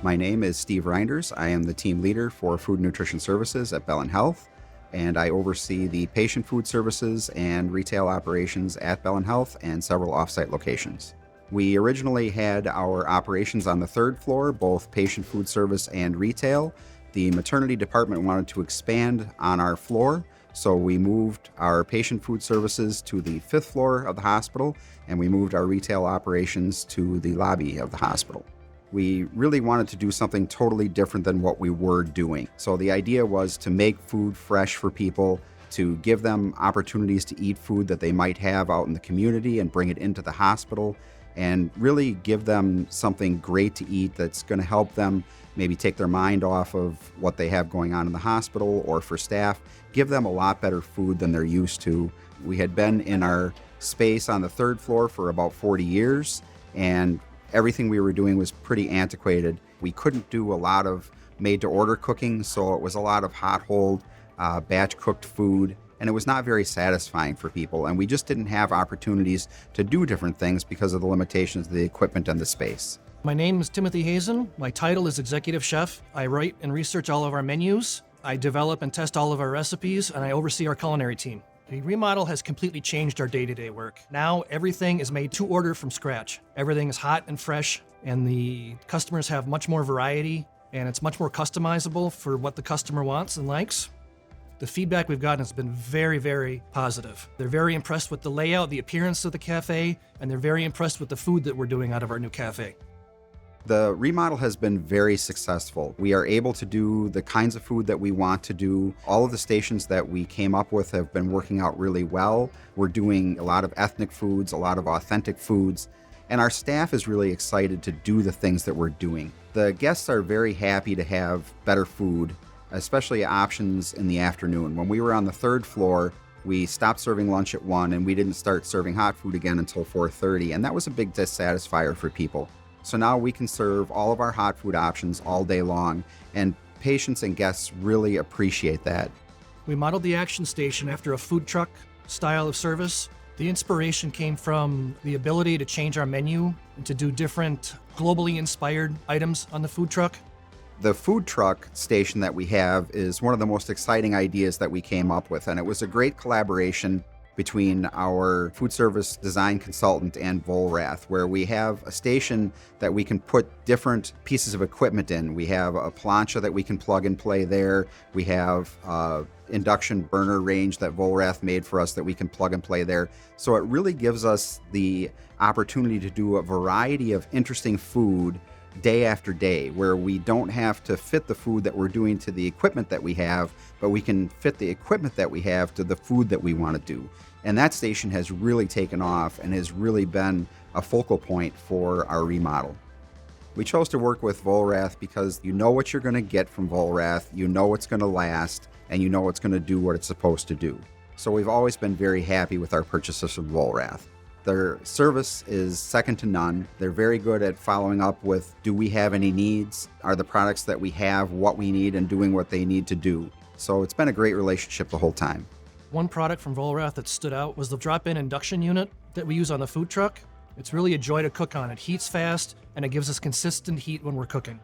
My name is Steve Reinders. I am the team leader for Food and Nutrition Services at Bellin Health, and I oversee the patient food services and retail operations at Bellin Health and several offsite locations. We originally had our operations on the third floor, both patient food service and retail. The maternity department wanted to expand on our floor, so we moved our patient food services to the fifth floor of the hospital, and we moved our retail operations to the lobby of the hospital. We really wanted to do something totally different than what we were doing. So the idea was to make food fresh for people, to give them opportunities to eat food that they might have out in the community and bring it into the hospital, and really give them something great to eat that's going to help them maybe take their mind off of what they have going on in the hospital, or for staff, give them a lot better food than they're used to. We had been in our space on the third floor for about 40 years, and everything we were doing was pretty antiquated. We couldn't do a lot of made-to-order cooking, so it was a lot of hot-hold, batch-cooked food, and it was not very satisfying for people, and we just didn't have opportunities to do different things because of the limitations of the equipment and the space. My name is Timothy Hazen. My title is Executive Chef. I write and research all of our menus. I develop and test all of our recipes, and I oversee our culinary team. The remodel has completely changed our day-to-day work. Now everything is made to order from scratch. Everything is hot and fresh, and the customers have much more variety, and it's much more customizable for what the customer wants and likes. The feedback we've gotten has been very, very positive. They're very impressed with the layout, the appearance of the cafe, and they're very impressed with the food that we're doing out of our new cafe. The remodel has been very successful. We are able to do the kinds of food that we want to do. All of the stations that we came up with have been working out really well. We're doing a lot of ethnic foods, a lot of authentic foods, and our staff is really excited to do the things that we're doing. The guests are very happy to have better food, especially options in the afternoon. When we were on the third floor, we stopped serving lunch at 1, and we didn't start serving hot food again until 4:30, and that was a big dissatisfier for people. So now we can serve all of our hot food options all day long, and patients and guests really appreciate that. We modeled the action station after a food truck style of service. The inspiration came from the ability to change our menu and to do different globally inspired items on the food truck. The food truck station that we have is one of the most exciting ideas that we came up with, and it was a great collaboration between our food service design consultant and Vollrath, where we have a station that we can put different pieces of equipment in. We have a plancha that we can plug and play there. We have induction burner range that Vollrath made for us that we can plug and play there. So it really gives us the opportunity to do a variety of interesting food day after day, where we don't have to fit the food that we're doing to the equipment that we have, but we can fit the equipment that we have to the food that we want to do. And that station has really taken off and has really been a focal point for our remodel. We chose to work with Vollrath because you know what you're going to get from Vollrath, you know it's going to last, and you know it's going to do what it's supposed to do. So we've always been very happy with our purchases from Vollrath. Their service is second to none. They're very good at following up with, do we have any needs? Are the products that we have what we need and doing what they need to do? So it's been a great relationship the whole time. One product from Vollrath that stood out was the drop-in induction unit that we use on the food truck. It's really a joy to cook on. It heats fast, and it gives us consistent heat when we're cooking.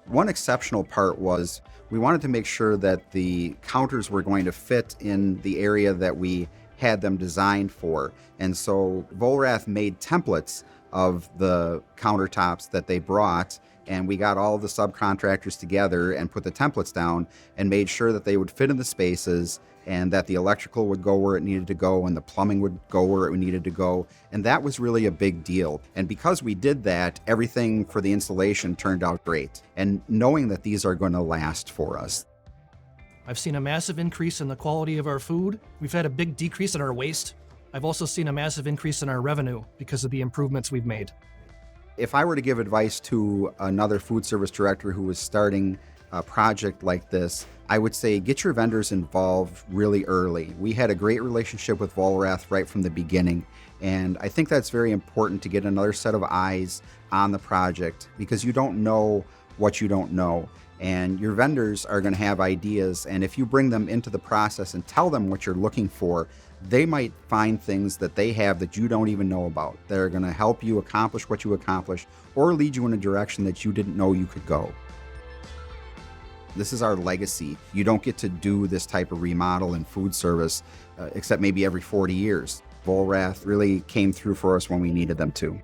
One exceptional part was we wanted to make sure that the counters were going to fit in the area that we had them designed for. And so Vollrath made templates of the countertops that they brought, and we got all of the subcontractors together and put the templates down and made sure that they would fit in the spaces, and that the electrical would go where it needed to go and the plumbing would go where it needed to go. And that was really a big deal. And because we did that, everything for the installation turned out great. And knowing that these are going to last for us. I've seen a massive increase in the quality of our food. We've had a big decrease in our waste. I've also seen a massive increase in our revenue because of the improvements we've made. If I were to give advice to another food service director who was starting a project like this, I would say get your vendors involved really early. We had a great relationship with Vollrath right from the beginning, and I think that's very important to get another set of eyes on the project, because you don't know what you don't know. And your vendors are going to have ideas, and if you bring them into the process and tell them what you're looking for, they might find things that they have that you don't even know about. They're going to help you accomplish what you accomplish or lead you in a direction that you didn't know you could go. This is our legacy. You don't get to do this type of remodel in food service except maybe every 40 years. Vollrath really came through for us when we needed them to.